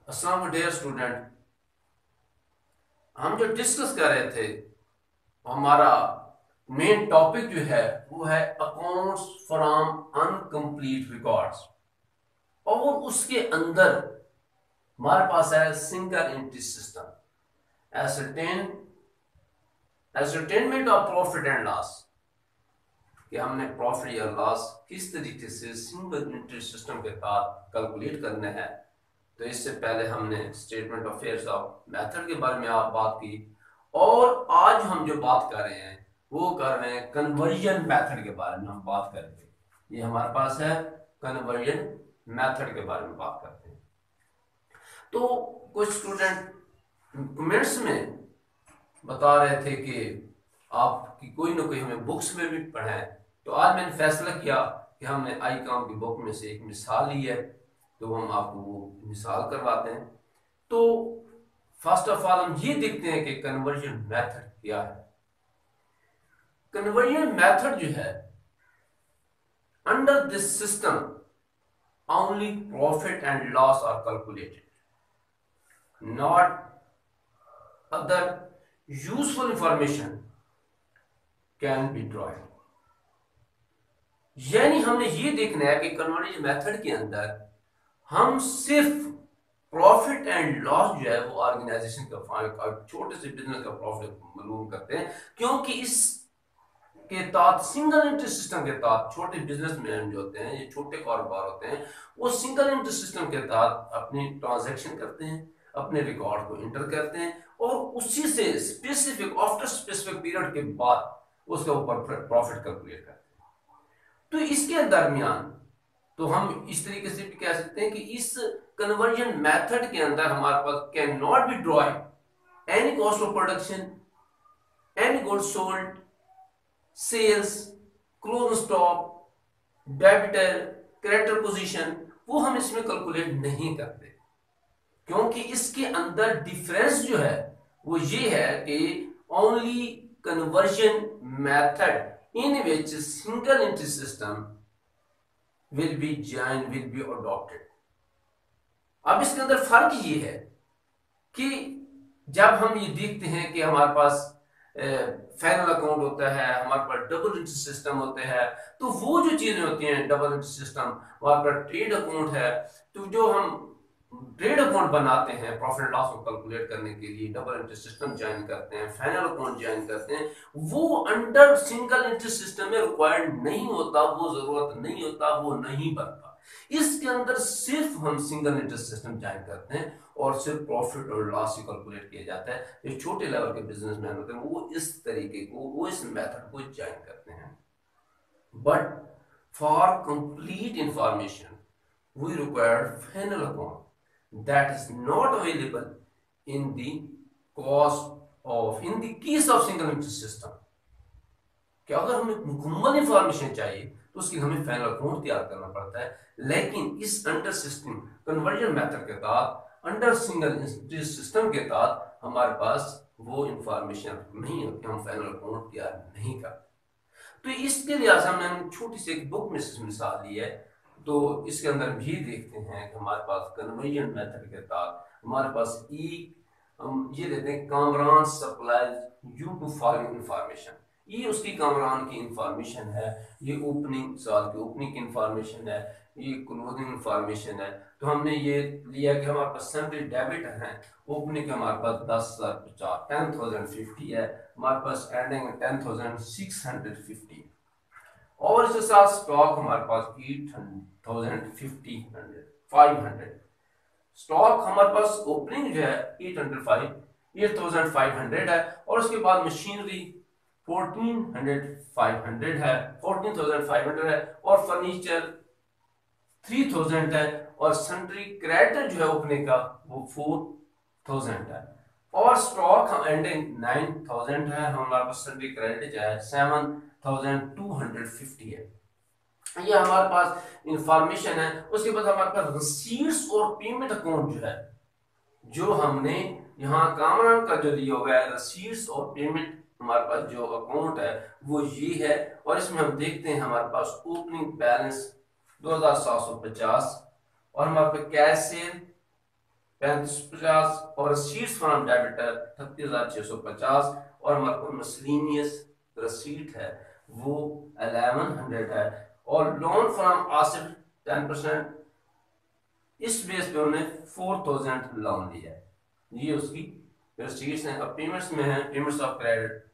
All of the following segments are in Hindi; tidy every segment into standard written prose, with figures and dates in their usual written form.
अस्सलाम डियर स्टूडेंट। हम जो डिस्कस कर रहे थे, हमारा मेन टॉपिक जो है वो है अकाउंट्स फ्रॉम अनकंप्लीट रिकॉर्ड्स। और उसके अंदर हमारे पास है single entry system, ascertain ascertainment of profit and loss, कि हमने प्रॉफिट या लॉस किस तरीके से सिंगल एंट्री सिस्टम के तहत कैलकुलेट करने हैं। तो इससे पहले हमने statement of affairs of method के बारे में आप बात की, और आज हम जो बात कर रहे हैं वो कर रहे हैं कन्वर्जन मेथड के बारे में हम बात करेंगे। ये हमारे पास है कन्वर्जन मेथड के बारे में बात करते हैं। तो कुछ स्टूडेंट कमेंट्स में बता रहे थे कि आपकी कोई ना कोई हमें बुक्स में भी पढ़ाएं। तो आज मैंने फैसला किया कि हमने आई काम की बुक में से एक मिसाल ली है, तो हम आपको वो मिसाल करवाते हैं। तो फर्स्ट ऑफ ऑल हम ये देखते हैं कि कन्वर्जन मेथड क्या है। कन्वर्जन मेथड जो है, under this system only profit and loss are calculated, not other useful information can be drawn. यानी हमने ये देखना है कि कन्वर्जन मेथड के अंदर हम सिर्फ प्रॉफिट एंड लॉस जो है वो ऑर्गेनाइजेशन का छोटे से बिजनेस का प्रॉफिट मालूम करते हैं, क्योंकि इस के तहत सिंगल एंट्री सिस्टम के तहत छोटे बिजनेसमैन जो होते हैं, ये छोटे कारोबार होते हैं, वो सिंगल एंट्री सिस्टम के तहत अपनी ट्रांजैक्शन करते हैं, अपने रिकॉर्ड को इंटर करते हैं, और उसी से स्पेसिफिक आफ्टर स्पेसिफिक पीरियड के बाद उसके ऊपर प्रॉफिट कैलकुलेट करते हैं। तो इसके दरमियान तो हम इस तरीके से भी कह सकते हैं कि इस कन्वर्जन मेथड के अंदर हमारे पास can not be drawing any cost of production, any goods sold, sales, close stock, debtor, creditor position, वो हम इसमें कैलकुलेट नहीं करते, क्योंकि इसके अंदर डिफरेंस जो है वो ये है कि only conversion method in which single entry system will be adopted. अब इसके अंदर फर्क ये है कि जब हम ये देखते हैं कि हमारे पास फाइनल अकाउंट होता है, हमारे पास डबल एंट्री सिस्टम होते हैं, तो वो जो चीजें होती हैं डबल एंट्री सिस्टम, हमारे पास ट्रेड अकाउंट है, तो जो हम ट्रेड अकाउंट बनाते हैं प्रॉफिट लॉस को कैलकुलेट करने के लिए, डबल एंट्री सिस्टम ज्वाइन करते हैं, फाइनल अकाउंट ज्वाइन करते हैं, वो अंडर सिंगल एंट्री सिस्टम में रिक्वायर्ड नहीं होता, वो जरूरत नहीं होता, वो नहीं बनता। इसके अंदर सिर्फ हम सिंगल एंट्री सिस्टम ज्वाइन करते हैं और सिर्फ प्रॉफिट और लॉस ही कैलकुलेट किया जाता है। जो छोटे लेवल के बिजनेसमैन होते हैं वो इस तरीके को, वो इस मेथड को ज्वाइन करते हैं। But for complete information we require final account that is not available in the in the case of single entry system. कि अगर हमें मुकम्मल इंफॉर्मेशन चाहिए तो उसके लिए हमें फाइनल अकाउंट तैयार करना पड़ता है, लेकिन इस अंडर सिस्टम कन्वर्जन मेथड के तहत, अंडर सिंगल सिस्टम के तहत हमारे पास वो इंफॉर्मेशन नहीं होती, हम फाइनल अकाउंट तैयार नहीं करते। तो इसके लिहाज से हमने छोटी सी एक बुक में से मिसाल ली है। तो इसके अंदर भी देखते हैं कि हमारे पास कन्वर्जन मेथड के तहत हमारे पास हम ये देते हैं Kamran supplies you to following information. ये उसकी कामरान की इंफॉर्मेशन है, ये ओपनिंग साल की ओपनिंग की इंफॉर्मेशन है, ये क्लोजिंग इंफॉर्मेशन है। तो हमने ये लिया कि हमारे पास सैलरी डेबिट है, ओपनिंग हमारे पास 10,050 10,050 है, हमारे पास एंडिंग 10,650, और इसके साथ स्टॉक हमारे पास 8,050 स्टॉक हमारे पास ओपनिंग जो है 8,500 है, और उसके बाद मशीनरी 14,500 है, 14,500 है, और फर्नीचर 3,000 है, और सन्ड्री क्रेडिटर जो है ओपनिंग का वो 4,000 है, और स्टॉक एंडिंग 9,000 है, हमारे पास सन्ड्री क्रेडिट जो है 7,250 है। ये हमारे पास इंफॉर्मेशन है। उसके बाद हमारे पास रिसीट्स और पेमेंट अकाउंट जो है, जो हमने यहाँ कामरान का जो लिया हुआ है रिसीट्स और पेमेंट, हमारे पास जो अकाउंट है वो ये है। और इसमें हम देखते हैं हमारे पास ओपनिंग बैलेंस 2,750, और हमारे पास कैश सेल 3550 और रसीट्स फ्रॉम डेबिटर 38,650 और हमारे पास मिसलेनियस रसीट है वो 1100 है और लोन फ्रॉम आसिफ 10%। इस बेस पे उन्होंने 4000 लोन लिया है। ये उसकी रसीट्स हैं। अब पेमेंट्स में है, पेमेंट्स ऑफ क्रेडिट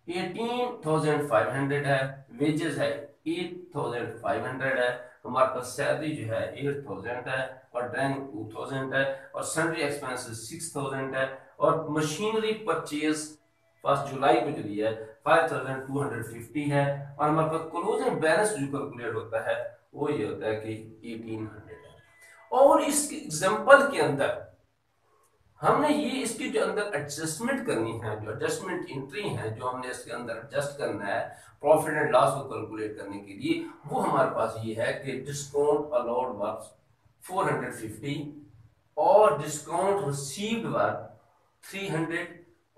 18,500 है, वेजेस है 8,500 है, हमारे पास सैलरी जो है 8,000 है और ड्राइंग 2,000 है और सैलरी एक्सपेंसेस 6,000 है और मशीनरी परचेज 1 जुलाई को जो लिया है 5,250 है और हमारे पास क्लोजिंग बैलेंस जो कैलकुलेट होता है वो ये होता है कि 1,800 है। और इस एग्जांपल के अंदर हमने ये इसकी जो अंदर एडजस्टमेंट करनी है, जो एडजस्टमेंट एंट्री है जो हमने इसके अंदर एडजस्ट करना है प्रॉफिट एंड लॉस को कैलकुलेट करने के लिए, वो हमारे पास ये है कि डिस्काउंट अलाउड वर्थ 450 और डिस्काउंट रिसीव्ड वर्थ 300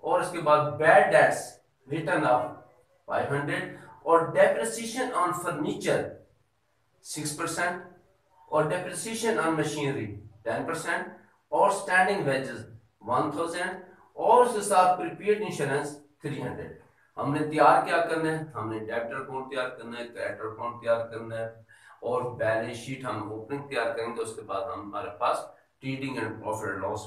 और इसके बाद बैड डेट्स रिटर्न ऑफ 500 और डेप्रिसिएशन ऑन फर्नीचर 6% और डेप्रिसिएशन ऑन मशीनरी 10% और स्टैंडिंग वेजेस 1000 और उसके साथ प्रीपेड इंश्योरेंस 300। हमने तैयार क्या करना है, हमने डेब्टर अकाउंट तैयार करना है, क्रेडिटर अकाउंट तैयार करना है और बैलेंस शीट हम ओपनिंग तैयार करेंगे। उसके बाद हमारे पास trading and profit and loss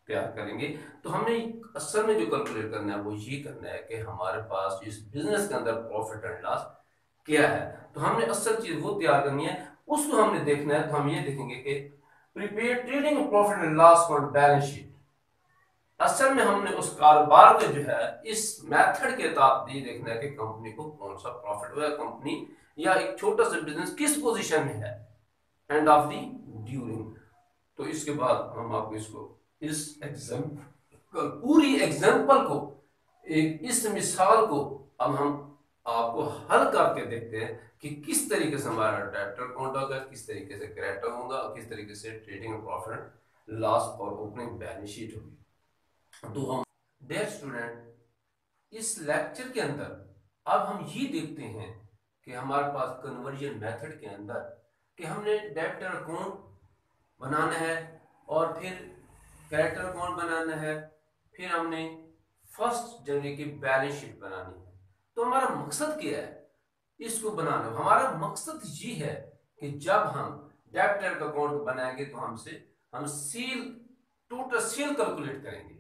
तैयार करेंगे। तो हमने असल में जो कैलकुलेट करना है वो ये करना है कि हमारे पास इस बिजनेस के अंदर प्रॉफिट एंड लॉस क्या है। तो हमने असल चीज वो तैयार करनी है, उसको हमने देखना है। तो हम ये देखेंगे कि prepaid trading profit and loss account balance sheet, असल में हमने उस कारोबार को जो है इस मेथड के तहत ये देखना है कि कंपनी को कौन सा प्रॉफिट हुआ है, कंपनी या एक छोटा सा बिजनेस किस पोजीशन में है एंड ऑफ द ड्यूरिंग। तो इसके बाद हम आपको इसको इस एग्जाम्पल, पूरी एग्जाम्पल को, एक इस मिसाल को अब हम आपको हल करके देखते हैं कि किस तरीके से हमारा डेब्टर अकाउंट होगा, किस तरीके से क्रेडिटर होगा और किस तरीके से ट्रेडिंग प्रॉफिट लॉस और ओपनिंग बैलेंस शीट होगी। तो हम डियर स्टूडेंट इस लेक्चर के अंदर अब हम ये देखते हैं कि हमारे पास कन्वर्जन मेथड के अंदर कि हमने डेब्टर अकाउंट बनाना है और फिर क्रेडिटर अकाउंट बनाना है, फिर हमने 1 जनवरी की बैलेंस शीट बनानी है। तो हमारा मकसद क्या है इसको बनाना? हमारा मकसद ये है कि जब हम डेब्टर का अकाउंट बनाएंगे तो हम सील, टोटल सेल कैलकुलेट करेंगे।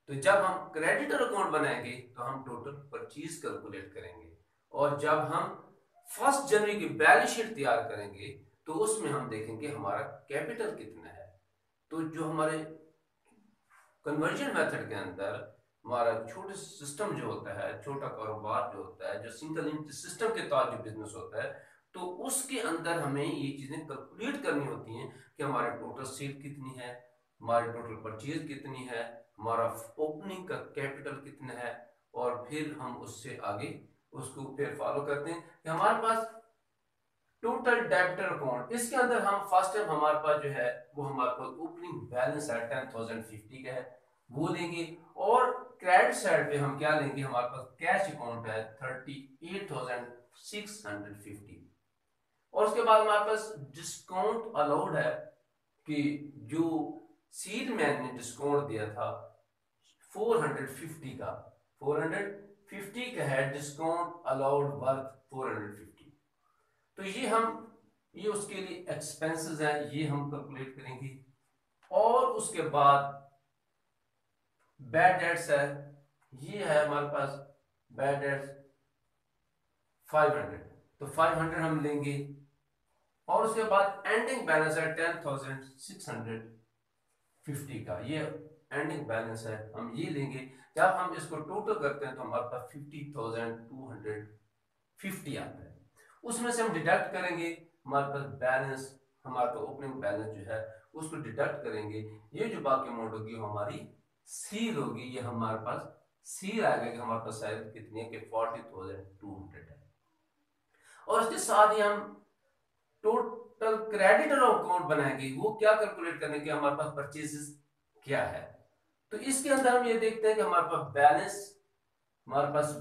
तो जब हम क्रेडिटर अकाउंट बनाएंगे तो हम टोटल परचेज कैलकुलेट करेंगे और जब हम 1 जनवरी की बैलेंस शीट तैयार करेंगे तो उसमें हम देखेंगे हमारा कैपिटल कितना है। तो जो हमारे कन्वर्जन मेथड के अंदर हमारा छोटे सिस्टम जो होता है, छोटा कारोबार जो होता है, जो सिंगल यूनिट सिस्टम के तहत जो बिजनेस होता है, तो उसके अंदर हमें ये चीजें कैलकुलेट करनी होती हैं कि हमारे टोटल सेल कितनी है, हमारी टोटल परचेज कितनी है, हमारा ओपनिंग का कैपिटल कितना है और फिर हम उससे आगे उसको फिर फॉलो करते हैं कि हमारे पास टोटल डेब्टर अकाउंट, इसके अंदर हम फर्स्ट टाइम हमारे पास जो है वो हमारे पास ओपनिंग बैलेंस है 10,050 का है, वो लेंगे। और क्रेडिट साइड पे हम क्या लेंगे, हमारे पास कैश अकाउंट है 38,650 और उसके बाद हमारे पास डिस्काउंट अलाउड है कि जो सीड मैन ने डिस्काउंट दिया था 450 का, 450 का है डिस्काउंट अलाउड वर्थ 450। तो ये उसके लिए एक्सपेंसेस है, ये हम कैलकुलेट करेंगे। और उसके बाद बैड डेट्स है, ये है हमारे पास बैड डेट्स 500, तो 500 हम लेंगे। और उसके बाद एंडिंग बैलेंस है 10,650 का, ये एंडिंग बैलेंस है, हम ये लेंगे। जब हम इसको टोटल करते हैं तो हमारे पास 50,250 आता है। उसमें से हम डिडक्ट करेंगे हमारे पास बैलेंस, हमारे पास ओपनिंग बैलेंस जो है उसको डिडक्ट करेंगे। ये जो बाकी अमाउंट होगी हमारी सील होगी, ये हमारे पास सील आ गया कि हमारे पास शायद कितनी है कि 40,200 है। और इसके साथ ही हम टोटल क्रेडिटर अकाउंट बनाएंगे, वो क्या कैलकुलेट करने के हमारे पास परचेजेस क्या है। तो इसके अंदर हम ये देखते हैं कि हमारे पास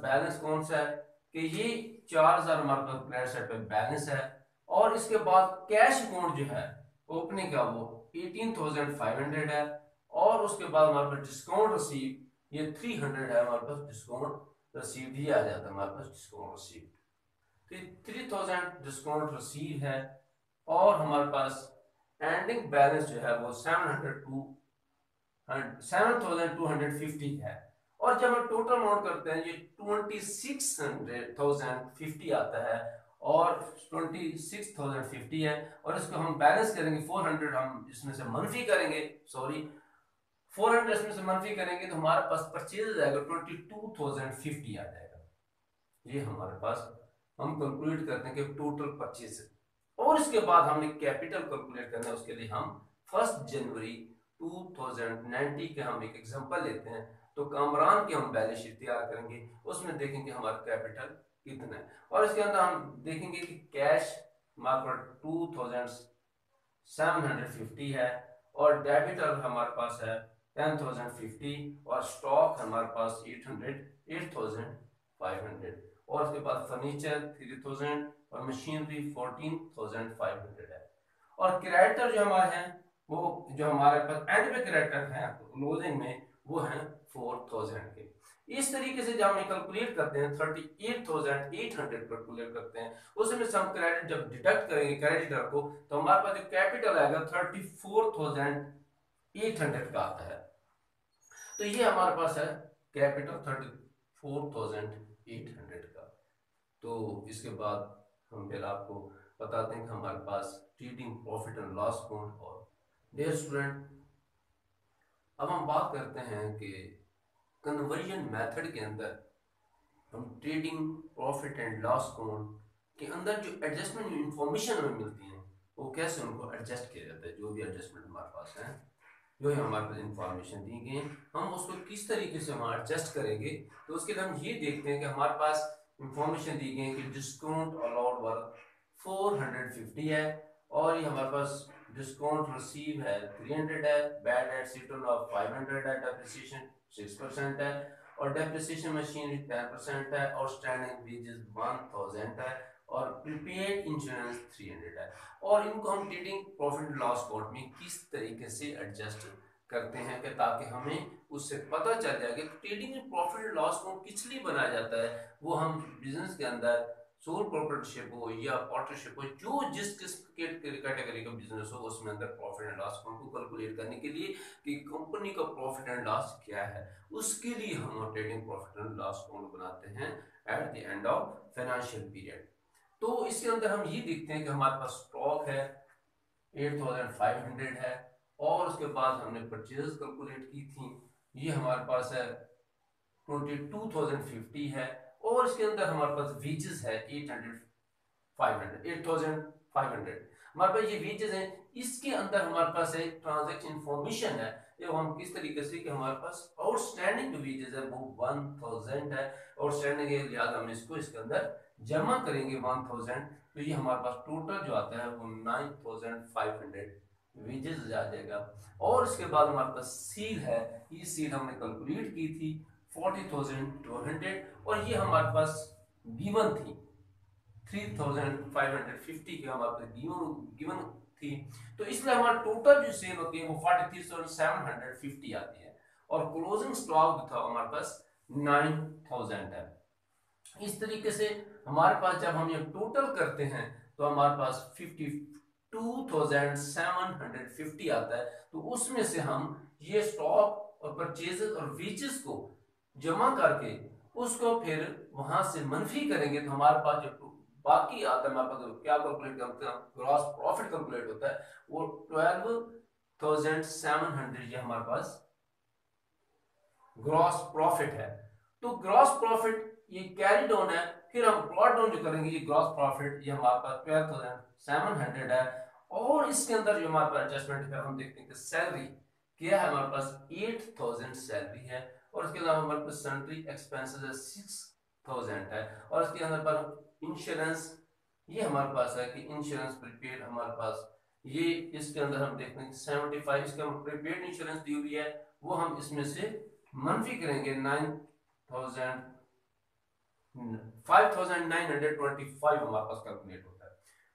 बैलेंस कौन सा है कि ये 4,000 हमारे पास क्रेडिट साइड पे बैलेंस है। और इसके बाद कैश अकाउंट जो है ओपनिंग का वो 18,500 है, और उसके बाद हमारे पास डिस्काउंट रिसीव ये 300 है, हमारे पास डिस्काउंट रिसीव भी आ जाता है हमारे पास डिस्काउंट रिसीव। तो 3,000 डिस्काउंट रिसीव है, और हमारे पास एंडिंग बैलेंस जो है वो 7,250 है। और जब हम टोटल अमाउंट करते हैं ये 26,050 आता है, और 26,050 है, और इसको हम बैलेंस करेंगे 400 हम इसमें से मनफी करेंगे, सॉरी 400 इसमें से मनफी करेंगे, तो हमारे पास परचेज आएगा 22,050 आ जाएगा। ये हमारे पास हम कैलकुलेट करते हैं कि टोटल परचेज है। और इसके बाद हमने कैपिटल कैलकुलेट करना है, उसके लिए हम 1 जनवरी 2090 के हम एक एग्जांपल लेते हैं। तो कामरान की हम बैलेंस शीट तैयार करेंगे, उसमें देखेंगे हमारा कैपिटल कितना है, और इसके अंदर हम देखेंगे कि कैश हमारे पास 2,750 है, और डेबिटर हमारे पास है 10,050, और स्टॉक हमारे पास 8,500, और उसके बाद फर्नीचर 3,000, और मशीनरी 14,500 है। और क्रेडिटर जो हमारे हैं वो जो हमारे पास एंड में क्रेडिटर है क्लोजिंग में वो है 4,000 के। इस तरीके से जब हम कैलकुलेट करते हैं 38,800 कैलकुलेट करते हैं, उसमें से हम क्रेडिट जब डिडक्ट करेंगे क्रेडिटर को, तो हमारे पास जो कैपिटल आएगा 34,800 का आता है। तो ये हमारे पास है कैपिटल 34,800 का। तो इसके बाद हम फिर आपको बताते हैं कि हमारे पास trading profit and loss account. और डियर स्टूडेंट, अब हम बात करते हैं कि कन्वर्जन मेथड के अंदर हम trading profit and loss account के अंदर जो एडजस्टमेंट इंफॉर्मेशन हमें मिलती है वो कैसे उनको एडजस्ट किया जाता है। जो भी एडजस्टमेंट हमारे पास है, जो है हमारे पास इंफॉर्मेशन दी गई है, हम उसको किस तरीके से हम एडजस्ट करेंगे। तो उसके लिए हम ये देखते हैं कि हमारे पास इंफॉर्मेशन दी गई है कि डिस्काउंट अलाउड वर्क 450 है, और ये हमारे पास डिस्काउंट रिसीव है 300 है, बैड डेट रिटर्न ऑफ 500 है, डेप्रिसिएशन 6% है, और डेप्रिसिएशन मशीनरी 10% है, और स्टैंडिंग वेजेस 1,000 है, और प्रीपेड इंश्योरेंस 300 है। और इनको हम ट्रेडिंग प्रॉफिट लॉस अकाउंट में किस तरीके से एडजस्ट करते हैं कि ताकि हमें उससे पता चल जाए कि ट्रेडिंग प्रॉफिट लॉस अकाउंट किस लिए बनाया जाता है। वो हम बिजनेस के अंदर सोल प्रोप्राइटरशिप हो या पार्टनरशिप हो, जो जिस किस्म के कैटेगरी का बिजनेस हो, उसमें अंदर प्रॉफिट एंड लॉस अकाउंट को कैलकुलेट करने के लिए कि कंपनी का प्रॉफिट एंड लॉस क्या है, उसके लिए हम trading profit and loss account बनाते हैं at the end of financial period. तो इसके अंदर हम ये देखते हैं कि हमारे पास स्टॉक है 8,500 है, और उसके बाद हमने परचेज कैलकुलेट की थी, ये हमारे पास है 22,050 है, और इसके अंदर हमारे पास वेजेस है 8,500 हमारे पास ये वेजेस हैं। इसके अंदर हमारे पास एक ट्रांजैक्शन इंफॉर्मेशन है, ये हम किस तरीके से कि हमारे पास आउटस्टैंडिंग जो वेजेस है वो 1,000 है, आउटस्टैंडिंग है, लिहाजा हम इसको इसके अंदर जमा करेंगे 1,000, तो ये हमारे पास टोटल जो आता है वो 9,500 वेजेस आ जाएगा। और इसके बाद हमारे पास सील है, ये सील हमने कैलकुलेट की थी 40,200, और ये हमारे पास गिवन थी 3,550 की हमारे पास गिवन थी। तो इसलिए हमारा टोटल जो सेल होती है वो 43,750 आती है, और क्लोजिंग स्टॉक था हमारे पास 9,000 है। इस तरीके से हमारे पास जब हम ये टोटल करते हैं तो हमारे पास 52,750 आता है। तो उसमें से हम ये स्टॉक और परचेजेस और वेजेस को जमा करके उसको फिर वहां से मनफी करेंगे, तो हमारे पास जो बाकी आता है हमारे पास क्या कैलकुलेट करते हैं, ग्रॉस प्रॉफिट कैलकुलेट होता है, वो 12,700 ये हमारे पास ग्रॉस प्रॉफिट है। तो ग्रॉस प्रॉफिट ये कैरी डाउन है, फिर हम ब्रॉट डाउन जो करेंगे ये ग्रॉस प्रॉफिट ये हमारे पास 12,700 है। और इसके अंदर जो हमारे पास एडजस्टमेंट है हम देखते हैं कि सैलरी क्या है, हमारे पास 8,000 सैलरी है, और इसके अलावा हमारे पास सैलरी एक्सपेंसेस है 6,000 है, और इसके अंदर पर इंश्योरेंस ये हमारे पास है कि इंश्योरेंस प्रीपेड हमारे पास ये इसके अंदर हम देखते हैं 75 इसका प्रीपेड इंश्योरेंस दी हुई है, वो हम इसमें से मनफी करेंगे 9,000 5,925 हमारे पास कैलकुलेट होता है।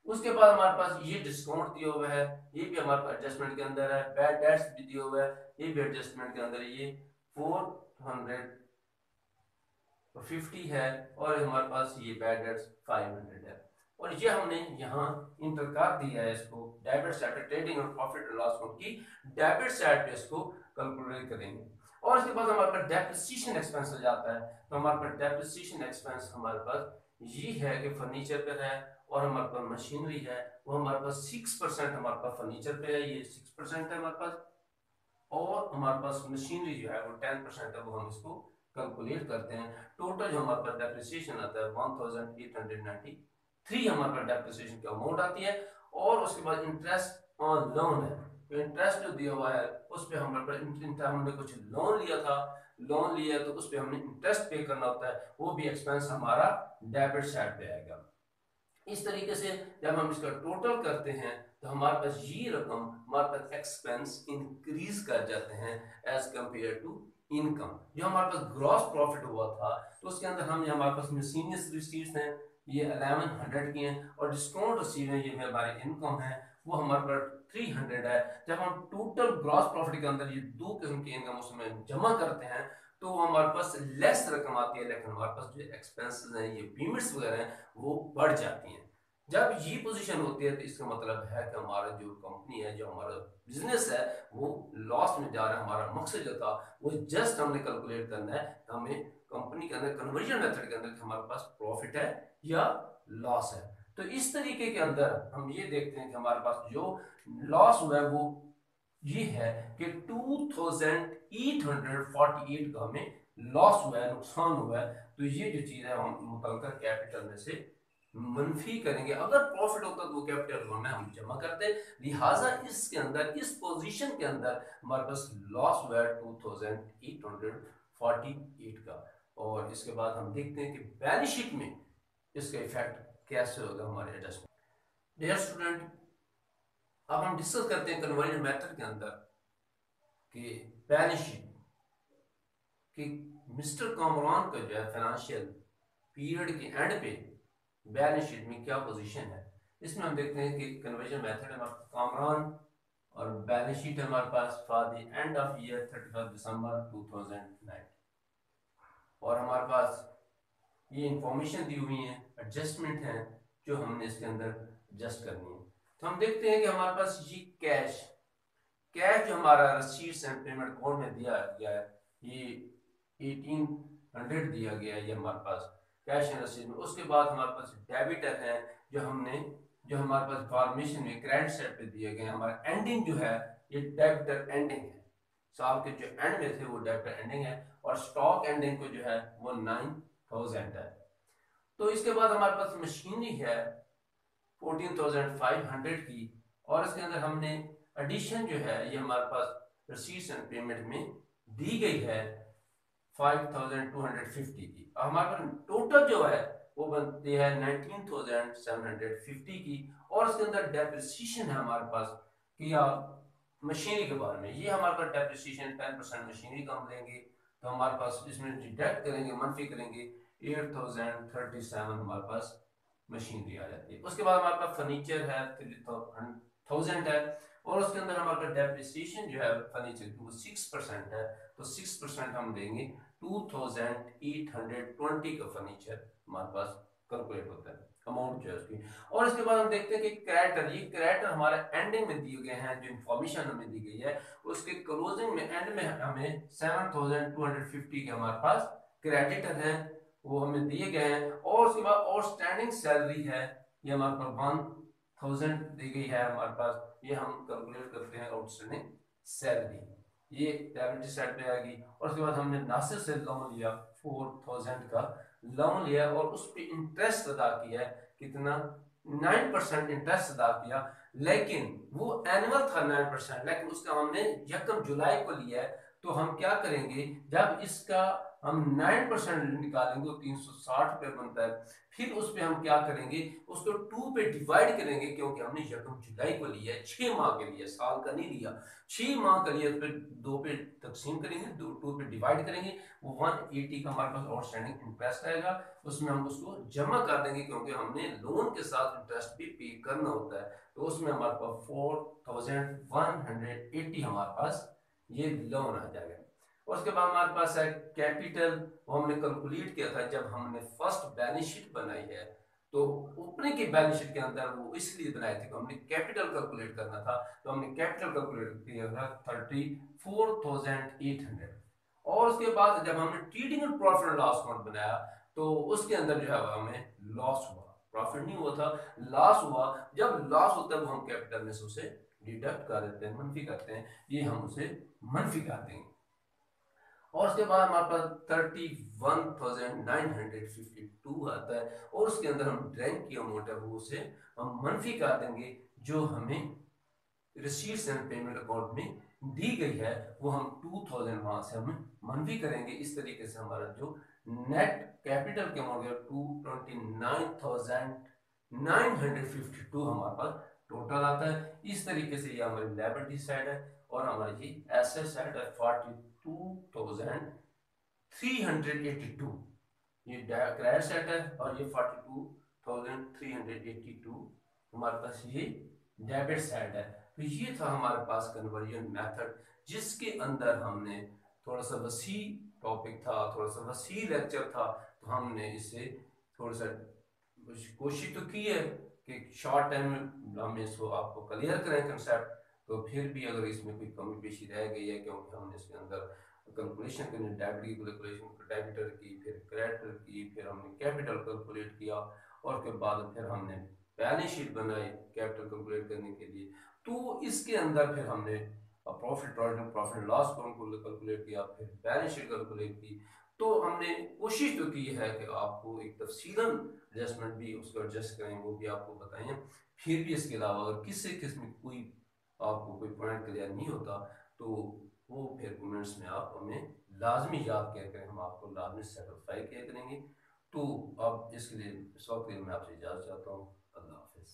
उसके बाद हमारे पास ये डिस्काउंट दिया हुआ है, ये भी हमारे पास एडजस्टमेंट के अंदर है। बैड डेट्स भी दिया हुआ है, ये भी एडजस्टमेंट के अंदर है। ये 450 है और हमारे पास ये बैड डेट्स 500 है। और ये हमने यहाँ इंटर कर दिया है इसको डेबिट साइड पे, ट्रेडिंग और प्रॉफिट एंड लॉस अकाउंट की डेबिट साइड पे इसको कैलकुलेट करेंगे। और इसके बाद हमारे पास डेप्रिसिएशन एक्सपेंस हो जाता है। तो हमारे पास डेप्रिसिएशन एक्सपेंस हमारे पास ये है कि फर्नीचर पे है और हमारे पास मशीनरी है, वो हमारे पास 6% हमारे पास फर्नीचर पे है, ये 6% है हमारे पास। और हमारे पास मशीनरी जो है वो 10% है, वो हम इसको कैलकुलेट करते हैं। टोटल जो हमारे पास डेप्रिसिएशन आता है 1893 हमारे पास डेप्रिसिएशन की अमाउंट आती है। और उसके बाद इंटरेस्ट ऑन लोन है, तो इंटरेस्ट जो दिया हुआ है उस पर हमने कुछ लोन लिया था, लोन लिया तो उस पर हमने इंटरेस्ट पे करना होता है, वो भी एक्सपेंस हमारा डेबिट साइड पे आएगा। इस तरीके से जब हम इसका टोटल करते हैं तो हमारे पास ये रकम, हमारे पास एक्सपेंस इंक्रीज कर जाते हैं एज कंपेयर टू इनकम। जो हमारे पास ग्रॉस प्रॉफिट हुआ था तो उसके अंदर हम हमारे पास मिसलेनियस रिसीव्स हैं, ये 1100 की हैं, और डिस्काउंट रिसीव है, ये हमारी इनकम है, वो हमारे पास 300 है। जब हम टोटल ग्रॉस प्रॉफिट के अंदर ये दो किस्म की इनकम उसमें जमा करते हैं तो हमारे पास लेस रकम आती है, लेकिन हमारे पास जो एक्सपेंसेस हैं, ये पेमेंट्स वगैरह हैं, वो बढ़ जाती हैं। जब ये पोजीशन होती है तो इसका मतलब है कि हमारा जो कंपनी है, जो हमारा बिजनेस है, वो लॉस में जा रहा है। हमारा मकसद जो था वो जस्ट हमने कैलकुलेट करना है कि हमें कंपनी के अंदर कन्वर्जन मेथड के अंदर हमारे पास प्रॉफिट है या लॉस है। तो इस तरीके के अंदर हम ये देखते हैं कि हमारे पास जो लॉस हुआ है वो ये है कि 2848 का हमें लॉस हुआ है, नुकसान हुआ है। तो ये जो चीज है हम मुतलका कैपिटल में से मनफी करेंगे। अगर प्रॉफिट होता तो वो कैपिटल में हम जमा करते, लिहाजा इसके अंदर इस पोजीशन के अंदर हमारे पास लॉस हुआ है 2848 का। और इसके बाद हम देखते हैं कि बैलेंस शीट में इसका इफेक्ट कैसे होगा हमारे एडजस्टमेंट। डियर स्टूडेंट, अब हम डिस्कस करते हैं कन्वर्जन मेथड के अंदर कि बैलेंस शीट कि मिस्टर कामरान का जो है फाइनेंशियल पीरियड के एंड पे बैलेंस शीट में क्या पोजीशन है। इसमें हम देखते हैं कि कन्वर्जन मेथड है कामरान और बैलेंस शीट है हमारे पास for the end of year 31 December 2009। और हमारे पास ये इंफॉर्मेशन दी हुई है, एडजस्टमेंट है जो हमने इसके अंदर एडजस्ट करनी है। तो हम देखते हैं कि हमारे पास ये कैश कैश जो हमारा रसीट्स एंड पेमेंट कोड में दिया गया है, ये 1800 दिया गया है, ये हमारे पास कैश एंड रसीद में। उसके बाद हमारे पास डेबिटर है जो हमारे पास फॉर्मेशन में क्रेडिट साइड पे दिए गए हैं। हमारा एंडिंग जो है ये डेबिटर एंडिंग है, साल के जो एंड में थे वो डेबिटर एंडिंग है। और स्टॉक एंडिंग को जो है वो 9000 है। तो इसके बाद हमारे पास मशीनरी है 14,500 की, और इसके अंदर हमने एडिशन जो है ये हमारे पास रसीट्स एंड पेमेंट में दी गई है 5,250 की। हमारे पास टोटल जो है वो बनती है 19,750 की। और इसके अंदर डेप्रिसिएशन है हमारे पास कि आप मशीनरी के बारे में, ये हमारे पास डेप्रिसिएशन 10% मशीनरी का हम लेंगे तो हमारे पास इसमें डिडक्ट करेंगे, मनफी करेंगे 8,037 हमारे पास मशीनरी आ जाती है। उसके बाद हमारे पास फर्नीचर है 3,000 है, और उसके अंदर हमारे पास डेप्रिसिएशन जो है फर्नीचर की वो 6% है, तो 6% हम देंगे 2,820 का फर्नीचर हमारे पास कैलकुलेट होता है अमाउंट जो है उसकी। और इसके बाद हम देखते हैं कि क्रेडिटर, ये क्रेडिटर हमारे एंडिंग में दिए गए हैं, जो इंफॉर्मेशन हमें दी गई है उसके क्लोजिंग में एंड में हमें 7,250 के हमारे पास क्रेडिटर हैं, वो हमें दिए गए हैं। और उसके बाद आउटस्टैंडिंग सैलरी है, ये हमारे पास 1,000 दी गई है हमारे पास, ये हम कैलकुलेट करते हैं आउटस्टैंडिंग सैलरी, ये लायबिलिटी साइड पे आएगी। और उसके बाद हमने नासिर से लोन लिया 4,000 का लोन लिया और उस पर इंटरेस्ट अदा किया है, कितना 9% इंटरेस्ट अदा किया, लेकिन वो एनुअल था 9%, लेकिन उसका हमने 1 जुलाई को लिया है तो हम क्या करेंगे, जब इसका हम 9% निकालेंगे, 360 रुपये बनता है। फिर उस पर हम क्या करेंगे, उसको 2 पे डिवाइड करेंगे, क्योंकि हमने 1 जुलाई को लिया है, 6 माह के लिए, साल का नहीं लिया, 6 माह का लिया। फिर 2 पे तकसीम करेंगे, 2 पे डिवाइड करेंगे, वो 180 का हमारे पास आउटस्टैंडिंग इंटरेस्ट आएगा, उसमें हम उसको जमा कर देंगे, क्योंकि हमने लोन के साथ इंटरेस्ट भी पे करना होता है। तो उसमें हमारे पास 4180 हमारे पास ये लोन आ जाएगा। और उसके बाद हमारे पास है कैपिटल, वो हमने कैलकुलेट किया था जब हमने फर्स्ट बैलेंस शीट बनाई है। तो ऊपरी की बैलेंस शीट के अंदर वो इसलिए बनाए थे कि हमने कैपिटल कैलकुलेट करना था, तो हमने कैपिटल कैलकुलेट किया था 34,800। और उसके बाद जब हमने trading and profit and loss account बनाया, तो उसके अंदर जो है हमें लॉस हुआ, प्रॉफिट नहीं हुआ था, लॉस हुआ। जब लॉस होता है वो हम कैपिटल में से उसे डिडक्ट कर देते हैं, मनफी करते हैं, ये हम उसे मनफी कर देंगे। और उसके बाद हमारे पास 31,952 आता है, और उसके अंदर हम ड्रैंक की अमाउंट है वो उसे हम मनफी कर देंगे, जो हमें रिसीट्स एंड पेमेंट अकाउंट में दी गई है, वो हम 2000 वहां से हम मनफी करेंगे। इस तरीके से हमारा जो नेट कैपिटल के अमाउंट है 229,952 हमारे पास टोटल आता है। इस तरीके से ये हमारी लायबिलिटी साइड है, और हमारी ये एसेट साइड है 42,382, ये क्रेडिट सेट है, और ये 42,382 हमारे पास ये डेबिट साइड है। तो ये था हमारे पास कन्वर्जन मेथड, जिसके अंदर हमने थोड़ा सा वसी टॉपिक था, थोड़ा सा वसी लेक्चर था, तो हमने इसे थोड़ा सा कोशिश तो की है कि शॉर्ट टाइम में हम इसको आपको क्लियर करें कंसेप्ट। तो फिर भी अगर इसमें कोई कमी पेशी रह गई है, क्योंकि हमने इसके अंदर कैलकुलेशन करनी, डेबिट की कैलकुलेशन डेबिटर की, फिर क्रेडिटर की, फिर हमने कैपिटल कैलकुलेट किया, और उसके बाद फिर हमने बैलेंस शीट बनाई कैपिटल कैलकुलेट करने के लिए। तो इसके अंदर फिर हमने प्रॉफिट प्रॉफिट लॉस को कैलकुलेट किया, फिर बैलेंस शीट कैलकुलेट की। तो हमने कोशिश तो की है कि आपको एक तफसीलन एडजस्टमेंट भी उसको एडजस्ट करें, वो भी आपको बताएं। फिर भी इसके अलावा अगर किसी किस्म की कोई आपको कोई पॉइंट क्लियर नहीं होता, तो वो फिर कमेंट्स में आप हमें लाजमी याद किया करें, हम आपको लाजमी सेटिस्फाई किया करेंगे। तो अब इसके लिए इस वक्त के लिए मैं आपसे इजाज़त चाहता हूँ। अल्लाह हाफिज़।